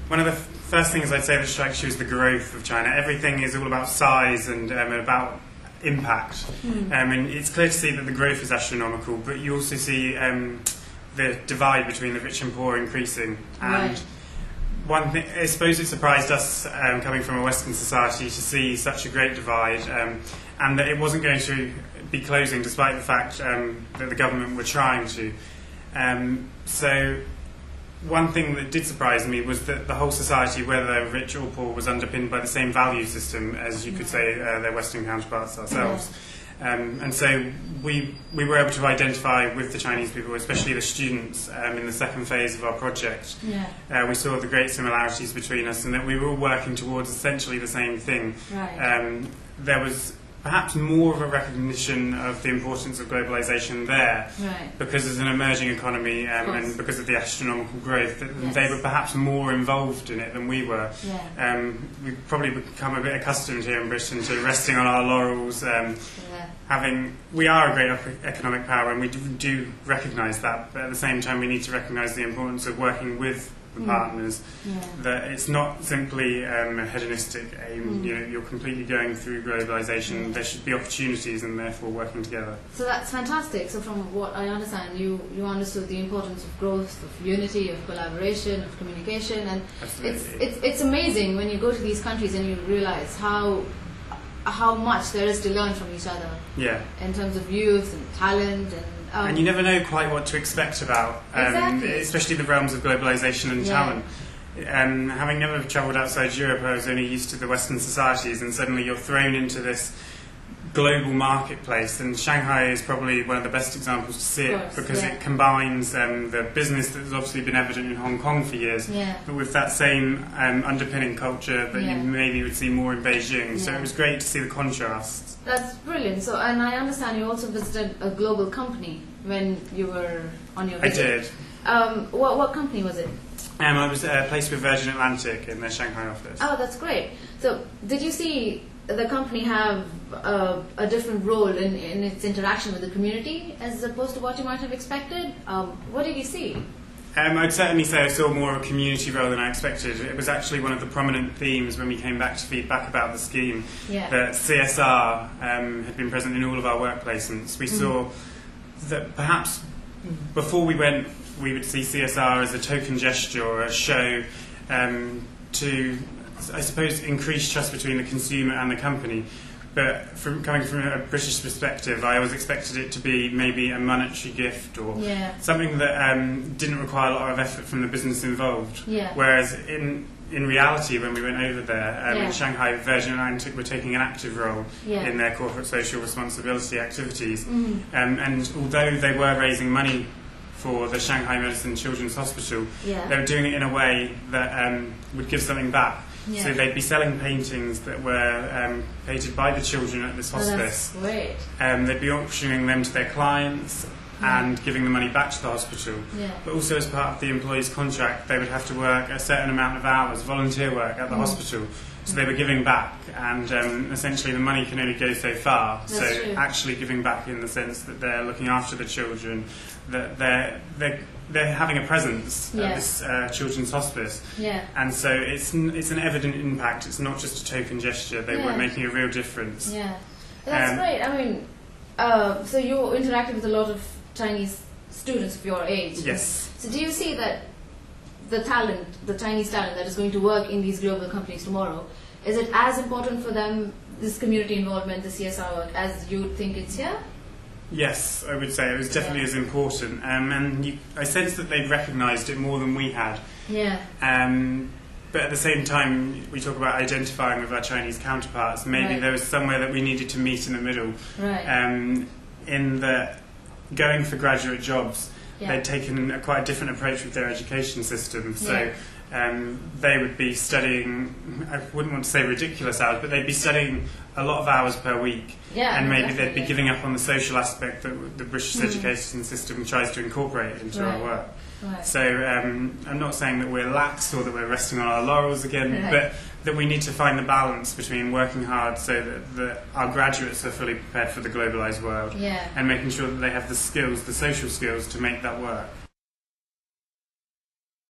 One of the first things I'd say that strikes you is the growth of China. Everything is all about size and about impact. And it's clear to see that the growth is astronomical, but you also see the divide between the rich and poor increasing. And one thing, I suppose it surprised us coming from a Western society to see such a great divide, and that it wasn't going to be closing despite the fact that the government were trying to. So one thing that did surprise me was that the whole society, whether rich or poor, was underpinned by the same value system as you could say their Western counterparts ourselves. And so we were able to identify with the Chinese people, especially the students, in the second phase of our project. We saw the great similarities between us and that we were all working towards essentially the same thing. There was perhaps more of a recognition of the importance of globalisation there, because as an emerging economy and because of the astronomical growth, they were perhaps more involved in it than we were. We've probably become a bit accustomed here in Britain to resting on our laurels. We are a great economic power and we do recognise that, but at the same time we need to recognise the importance of working with the partners, that it's not simply a hedonistic aim, you're completely going through globalisation, there should be opportunities and therefore working together. So that's fantastic. So from what I understand, you understood the importance of growth, of unity, of collaboration, of communication, and it's amazing when you go to these countries and you realise how much there is to learn from each other in terms of youth and talent and you never know quite what to expect about, especially the realms of globalisation and talent. Having never travelled outside Europe, I was only used to the Western societies, and suddenly you're thrown into this global marketplace, and Shanghai is probably one of the best examples to see it, because it combines the business that has obviously been evident in Hong Kong for years, but with that same underpinning culture that you maybe would see more in Beijing. So it was great to see the contrasts. That's brilliant. So, and I understand you also visited a global company when you were on your visit. I did. What company was it? I was placed with Virgin Atlantic in their Shanghai office. Oh, that's great. So did you see the company have a different role in its interaction with the community as opposed to what you might have expected? What did you see? I'd certainly say I saw more of a community role than I expected. It was actually one of the prominent themes when we came back to feedback about the scheme, that CSR had been present in all of our work placements. We saw that perhaps before we went, we would see CSR as a token gesture or a show to, I suppose, increase trust between the consumer and the company. But coming from a British perspective, I always expected it to be maybe a monetary gift or something that didn't require a lot of effort from the business involved. Whereas in reality, when we went over there, in Shanghai, Virgin Atlantic were taking an active role in their corporate social responsibility activities. And although they were raising money for the Shanghai Medicine Children's Hospital, they were doing it in a way that would give something back. So they'd be selling paintings that were painted by the children at this hospice. That's great. They'd be auctioning them to their clients and giving the money back to the hospital. But also as part of the employee's contract, they would have to work a certain amount of hours, volunteer work at the hospital. So they were giving back, and essentially the money can only go so far. That's so true. Actually giving back in the sense that they're looking after the children, that they're having a presence at this children's hospice, and so it's an evident impact. It's not just a token gesture. They were making a real difference. That's great. I mean, so you interacted with a lot of Chinese students of your age. Yes. So do you see that the Chinese talent that is going to work in these global companies tomorrow, is it as important for them, this community involvement, the CSR work, as you think it's here? Yes, I would say it was definitely as important, and I sense that they've recognised it more than we had. But at the same time, we talk about identifying with our Chinese counterparts. Maybe there was somewhere that we needed to meet in the middle. In that, going for graduate jobs, they'd taken quite a different approach with their education system. So they would be studying, I wouldn't want to say ridiculous hours, but they'd be studying a lot of hours per week. And maybe they'd be giving up on the social aspect that the British education system tries to incorporate into our work. So I'm not saying that we're lax or that we're resting on our laurels again, but that we need to find the balance between working hard so that our graduates are fully prepared for the globalised world and making sure that they have the skills, the social skills, to make that work.